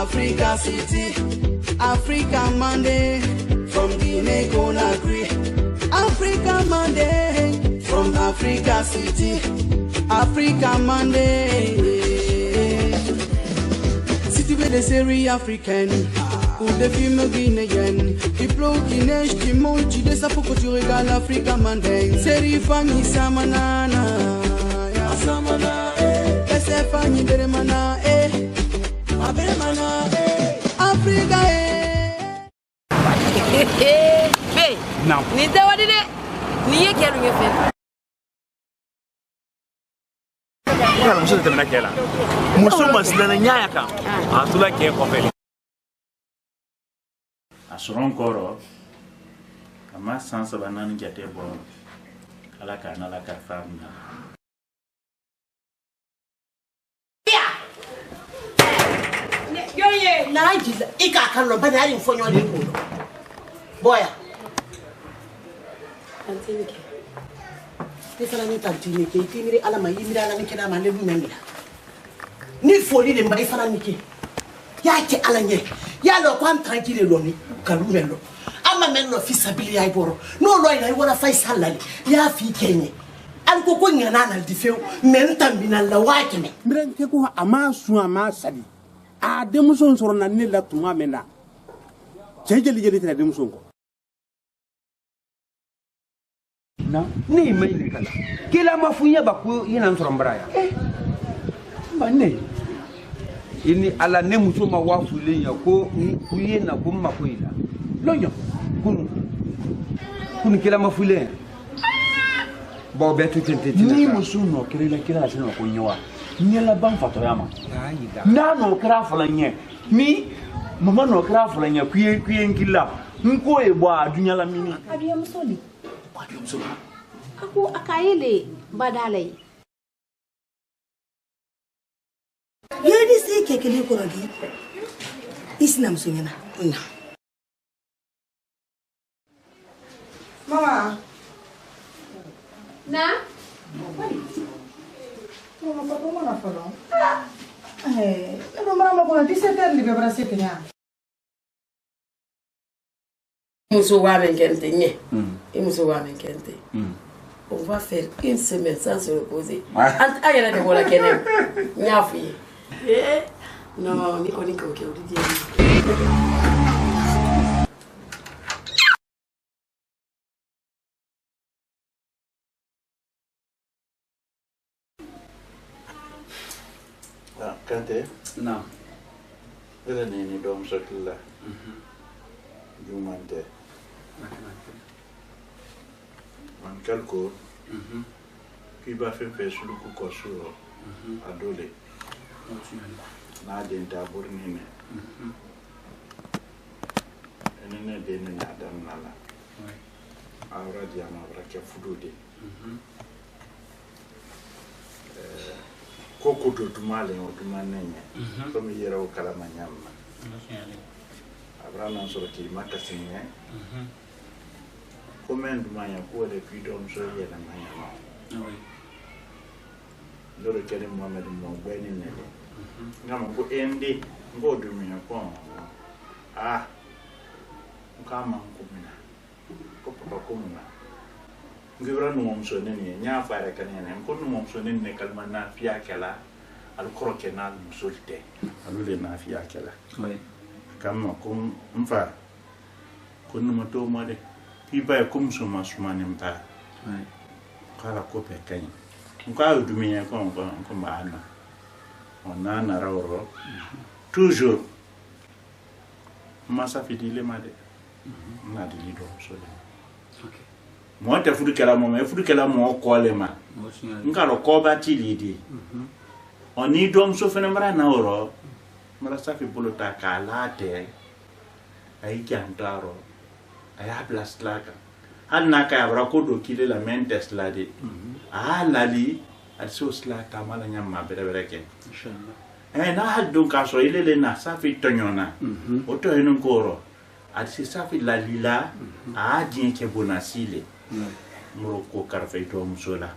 Africa City, Africa Monday, from Guinea Conakry. Africa Monday, from Africa City, Africa Monday. City with the série africaine, ou des films guinéens, qui pleut, qui neige, qui monte, tu descends pour que tu regardes Africa Monday. Série famille Samanana, Samana, laissez famille Beremana, Beremana, Africa. Hey, não. Ni dawadi de, ni ye kelu ye fe. Kala muso tɛmɛna kɛ la muso masilana ɲaya kan a tula kɛ kɔfɛ a sɔrɔ n kɔrɔ a ma san 3 4 jate bɔ ala ka n'ala kalifa min na yoye na jiza ika kan lo bana yin fonyo le ko boya antinike te fana ni tantine ke timire ala ma yimira ala ni kina ma le bunamira ni foli le mbari fana nike ya ke ala nye ya lo kwam tranquille lo ni kalumelo ama men lo fisabili ya iboro no lo ina wala faisal lali ya fi kenye al ko ko ngana na difew men tambina la wakeme miran ke ko ama su ama sadi a demuson soro na ne la tuma mena jeli jeli tana demuson ko na ne mai ne kala kila mafunya ba ku yana soro mbraya ba ne ini ala ne muso ma wafule ya ko ku yena ko ma ko ila lonyo kun kila mafule bo betu tente ni muso no kila sino ko nyowa nyela ban fato yama na no kra fala nye ni mama no kra fala nye kuye nkila nko e bo adunya la mini abiya musoli aku akayele badalai yedi se kekele ko rodi islam sunyana mama na mama pa como na falou eu mama ko 17h libe para se kenya Muso wa men kente nye. Muso wa men kente. On va faire une semaine sans se reposer. Ayana de bola kenem. Nyafi. Non, ni koni ko ke odi dia. Kante na ele ni dom sokilla jumante man kalko ki ba fe sulu ko suro adole na denta bornine enene dene na dam nala awra diama awra ke fudude koko to tumale o tumanenya comme yera o kala manyama abrana so ki makasinye comment manya ko le pidom so yela manyama loro kele Mohamed mo beni nele ngam ko endi ngo dumina ko kama ko mina ko papa ko mina ngibra no mom so ne nya faare kan ne ko no mom so ne kalma na fiya kala al kroke na musulte alule na fiya kala kama ko mfa ko no moto mo de ki ba ko musuma suma ne mta kala ko pe kan nka dumina ko ba na ona na rawro toujours masa fidile made na de lido so le mo ta fudu kala mo me fudu kala mo ko le ma nka ro ko ba ti lidi oni dom so fene mara na oro mara sa fi bolota kala te ai jantaro ai hablas laka anna ka abra ko do kile la mentes la de lali al so sla ta mala nyama bere ke inshallah na haddu ka so ile le na sa fi tonyona o to eno koro al si sa fi la lila jin ke bonasile Morocco carfeito musola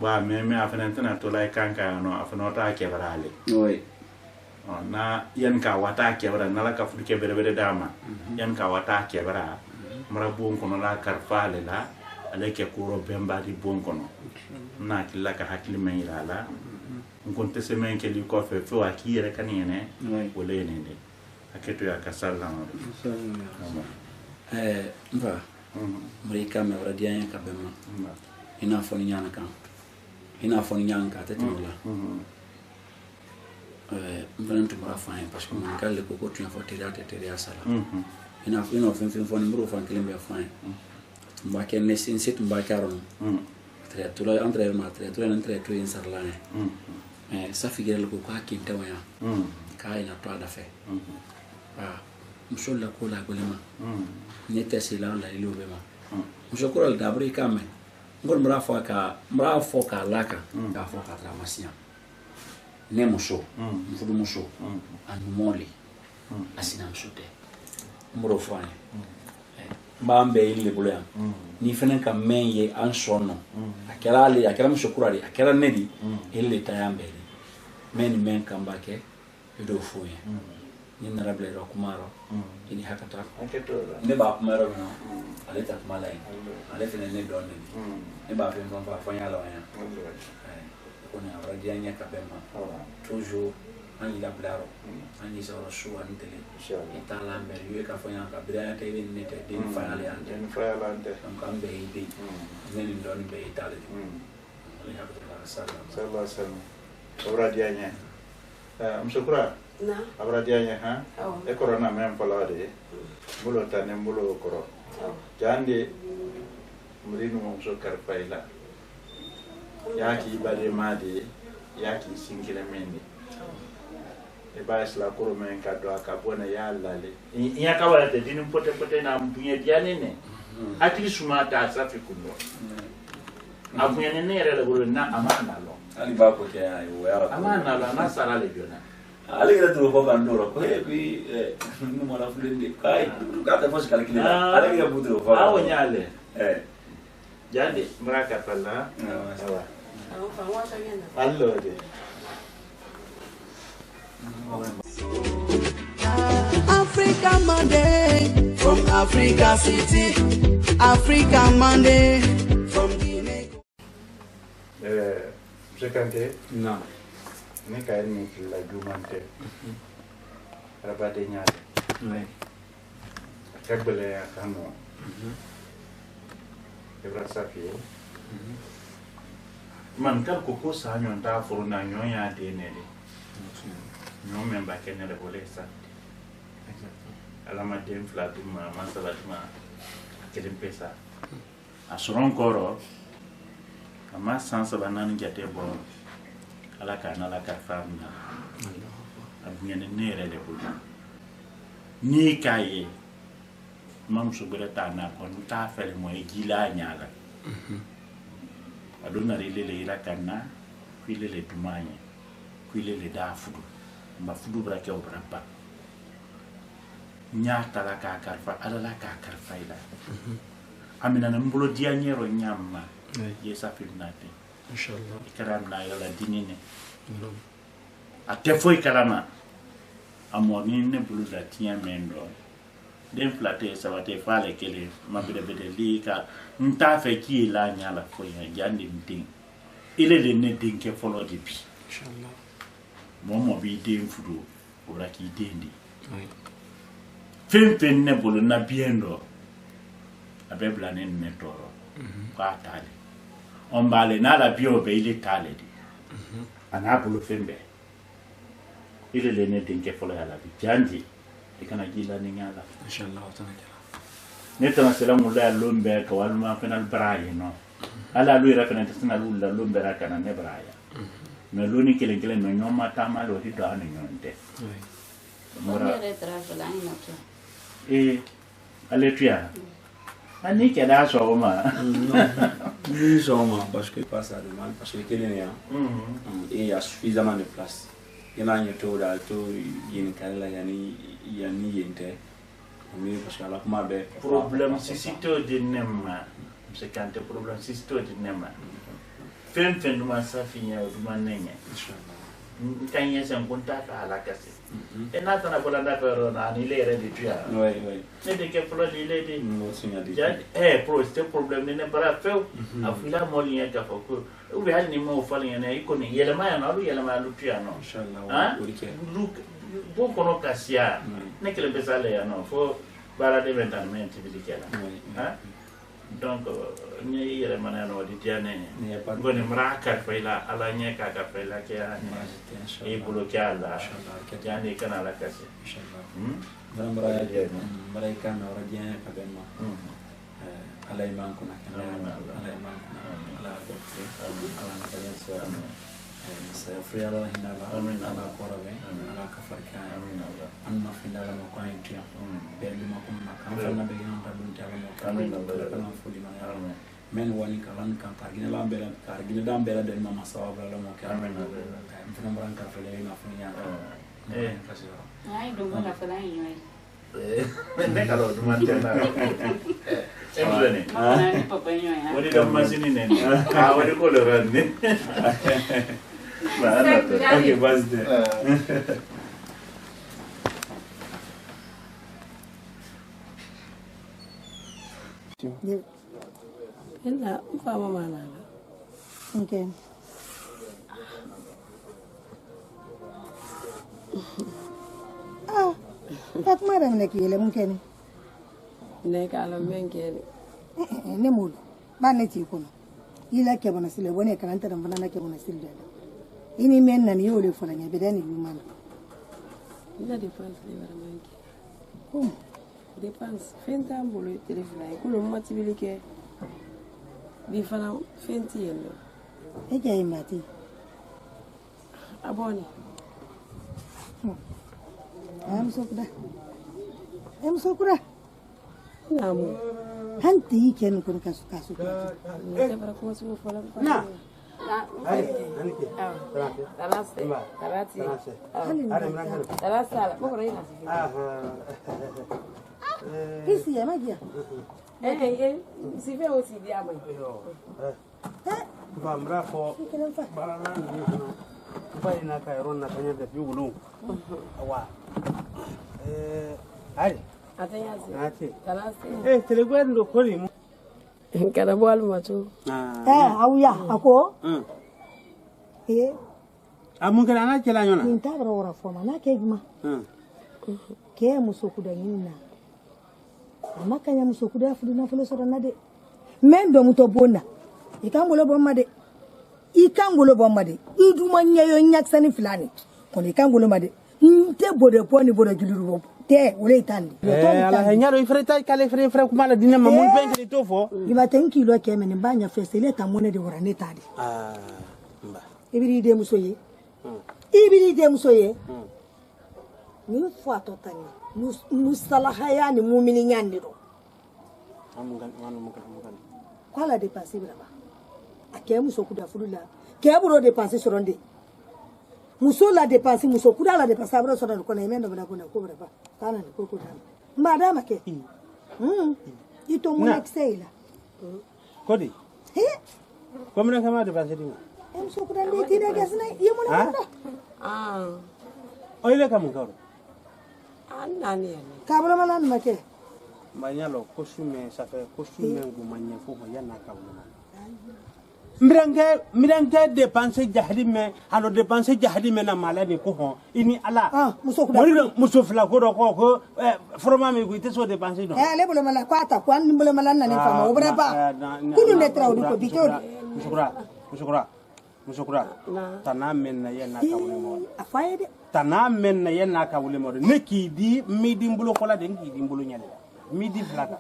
ba me afana tana to lai kanka no afana ta ke barale na yan ka wata kebra na la ka fu ke bere dama yan ka wata kebra mara bon kono la karfale la ale ke kuro bemba di bon kono na kila ka hakili men ila la ngonte se men ke li ko fe fo akire kanene wole nende aketo ya kasala mba mrika me wala dia ka bema ina foni nyana kan ina foni nyana ka tete wala mvana tumara fine parce que mon kale ko tu info tere asala ina foni mro fan kelembe fine tumba ke nesin sit tumba karon tre tula entre ma tre tula entre tu in sarlane sa figure ko ka kinta waya ka ina to da fe mshola ko la golema nete sila la ilobe ma mshokora la dabri kame ngol mra foka laka da foka tramasia ne musho mfudu musho anumoli asina mshote mro fane mbambe ile bulia ni fenen ka menye ansono akela mshokurali akela nedi ile tayambe men kambake edo fuye ni narable ro kumaro ini hakata ne ba kumaro no ale ta kumala ale fene ne don ne ba fen fa fanya la wanya on a radio nya ka bema toujours ani la blaro ani so shu ani tele eta la meriwe ka fanya ka bra ta ile ne te din fa ale ante on kan be ide ne ni don be itale ale hakata sallallahu alaihi wasallam radio nya mshukura na abradianya ha e corona men falade bulo tane bulo koro jande murinu mo so karfaila yaki bade made yaki singile mende e bas la koro men ka do aka bona ya lale iya ka wala te dinu pote na mpunye diane ne ati sumata safi kuno apunye ne rele bulo na amana lo ali ba ko te ayo ya amana lo na sara le jona ale que tu vou andando ko e bi no mora fulende kai ka ta fos calcular ale que butu vou awo nyale jande mraka pala awa allo de Africa Monday from Africa City, Africa Monday from Guinea. Sekante na ne ka ni la dumante rabade nyaade ouais kagbele ya kanu ebra safi man kal ko sa nyon ta furu na nyon ya de ne de nyon memba kenne le bole sa alama dem flatuma masalatuma kelim pesa asuron koro ama sansa banani jate bo ala kana la ka famna abunya ne nere le bu ni kaye mam so bere ta na ko ta fele mo gila nyala aduna rile le ira kana kwile le dumanye kwile le da fudu mba fudu bra ke obra ba nyata la ka karfa ala la ka karfa ila amina na mbulo dianyero nyamma yesa filnate inshallah ikaram na yala dinine ate foi kalama amoni ne bulu da tiya mendo den flate sabate fale kele mabede bede lika nta fe ki la nyala foi ya jandi mting ile le ne dinke folo dipi inshallah momo bi den fudu ora ki dendi fen ne bulu na biendo abebla ne netoro ka tale on bale na la bio be ile tale di ana bulu fembe ile le ne dinke folo ya la bi jandi ikana gila ni ngala inshallah ta'ala neta salamu la lombe ka walma fenal braye no ala lu ira fenal tsana lu la lombe ra kana ne braaya me lu ni kele kele no nyoma tama lo di do anu nyonte mora ale tuya ani ke da so ma ni so ma parce que pas ça demande parce que kele ya et il y a suffisamment de place yana nyoto da to yin kala yani yente mais parce que la kuma be problème si sito de nema c'est quand te problème si sito de nema fen duma safinya duma nenya kan yen sen kunta ka ala kasi e na tana bola na ko na ni le re di tuya ne de ke pro ni le di ja pro este problem ne bara feu afila moli ya ka ko u be hal ni mo fali ne iko ni yele ma na lu yele ma lu tuya no inshallah lu bo kono kasia ne ke le besale ya no fo bara de mentalmente di kela donc ni yele mana no di tiane ngoni mraka faila ala nyeka ka faila ke e bloquear la yani kana la kasi inshallah malaika na rajia ka benma ala iman kuna kana ala iman ala dokte ala na kaya saya free ala hinala ala korabe ala kafarka anna finala mo kwa intia beli makuma kama be yanda bunta mo kana fuli ma men wani kalan kan kargina lambela del mama sawabla la mo kana mfuna mranka fele na funya kasira ai dongo na fala yoi ne kalo dumantena emblene ni papa yoi wodi do masini ne wodi ko le ranne Okay, vas de. Ina fa mama na. Okay. Tak mara mne kile mkeni. Ne kala menkeni. Ne mulu. Ba ne ti kono. Ila ke bona sile woni karanta dan bana ke bona sile da. Ini men nan yole fona nya bedani lumana. Ila dépense de wara manki. Kom. Dépense fenta mbolo téléphone ko lo matibili ke. Di fana fenti yelo. E jay mati. Aboni. Em sokura. Namu. Hanti ken kun kasu. Ne bara ko su fala. Na. Kisi ya magia. Si fait aussi bien. Bambra fo barana bai na kai ron na tanya da biulu awa ai atanya si ati talase telegwendo koli mu kana bwal macho awuya ako amun kana na kela nyona min tabra wora fo ma na ke guma ke musoku da yinna amma kanya musoku da fudu na fulo soro na de men do muto bona ikangolo bomma de iduma nyayo nyaksani filani kono ikangolo made nte bode poni bode giluru te wole tandi ala nyaro ifreta kale fré kuma la dinna mamul penki to fo iba tenki lo ke men banya festele ta mone de wora ne tadi mba ibiri de musoye ni fo atotani nu salahaya ni mu'mini nyandiro amungan kwala de passer là-bas ake muso kuda furula ke buro dépenser soronde muso la dépenser muso kuda la dépenser abro soronde ko na emendo bana ko na ko bra kana ni ko kuda madama ke ito mo exela kodi ko mena kama dépenser dimo muso kuda le tira gasna yemo na oile kam ngoro nani kabro malan make manyalo kosume ça fait kosume ngumanya fo yana kablo miranke dépenser jahdi me alo dépenser jahdi me na malade ko ho ini ala muso fla ko forma me ko iteso dépenser do le bolo mala kwata kwan bolo mala na ne fama obra ba kunu ne traudi ko bitodi musukura tana men na yana ka wole mo afayede tana men na yana ka wole mo ne ki di midi mbulo kola den ki di mbulo nyale midi flaka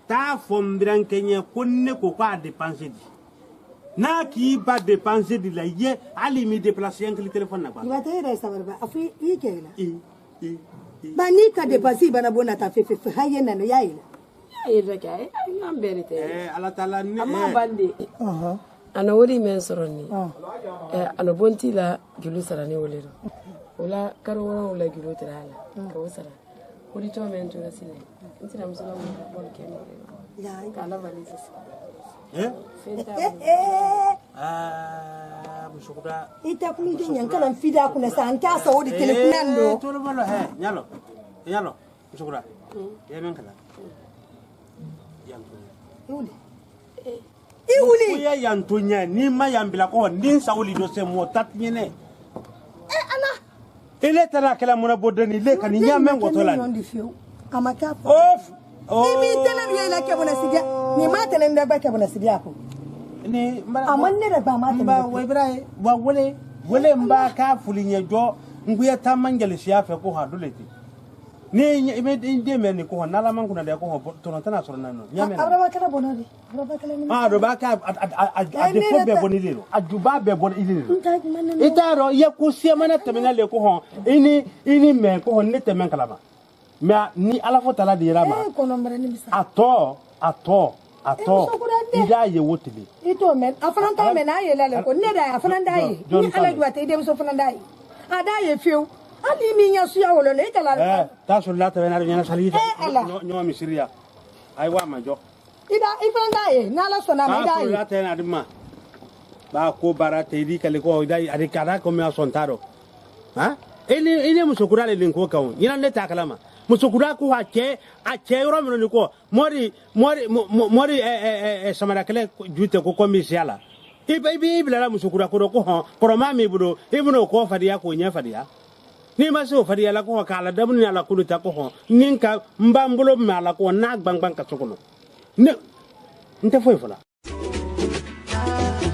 ta fombiran kenya konne ko kwa dépenser di na ki ba dépenser di la ye ali mi déplacer un téléphone na ba il va te dire ça va afi ikela ba ni ka dépenser bana bona ta fe hayena no yaila yaila kai ngambere te ala taala ni amma bande ana wori men soroni ana bonti la gilu sarani wolero wala karo wala gilu tirala ko sara wori to men to rasile intina musala mo bol kemo ya kala valise ita kuni din yankala fida kuna sa an kasa wodi telefonando to lo balo he nyalo musukura ya men kala iwuli ya yantonya ni ma yambila ko ndin sawli do se mo tat nyene ala ele tara kala mona bodani le kan nyamen gotola amaka of mi tena ni la ke bona sidia ni ma tena nda ba ke bona sidia ko ni amanne da ba ma tena wa ibrahim wa wole mba ka fulinye jo nguya ta mangale siafe ko ha doleti ni inde men ko ha nala man kuna da ko to non tana soro nano nyamen araba kala bonadi araba kala ni do ba ka a defo be bonidi lo ajuba be bonidi lo itaro ye ko sie mana temena le ko ho ini men ko ne temen kala ba mais ni ala fo tala di rama ko no mbere ni bisa ato ida ye wotili ito men afranta men aye lele ko ne da afranta aye ni ala duate ide so afranta aye ada ye fiu ali mi nya suya wolo le kala ta so la ta na nya salita no misiriya ai wa ma jo ida afranta aye na la so na ma da aye la ta na dima ba ko barate di kale ko ida ari kada ko me asontaro ha ele musukura le linko kawo ina ne ta kalama musukura ko ache yoro mino ni ko mori samara kale jute ko komisiala ibi bila musukura ko ho poroma mi budo ibno ko fadiya ko nya fadiya ni ma so fadiya la ko kala dabni ala ko ta ko ho ninka mbambulo ma la ko na gbangban ka sokono ne nte foi fola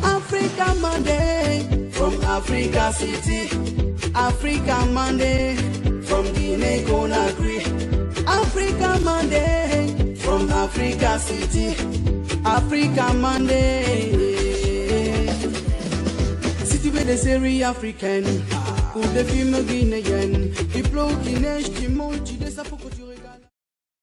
Africa Monday from Africa City, Africa Monday from Guinea Conakry, Africa Monday from Africa City, Africa Monday. City where they say African, ou des films guinéens, qui pleut, qui neige, qui monte, qui descend pour que tu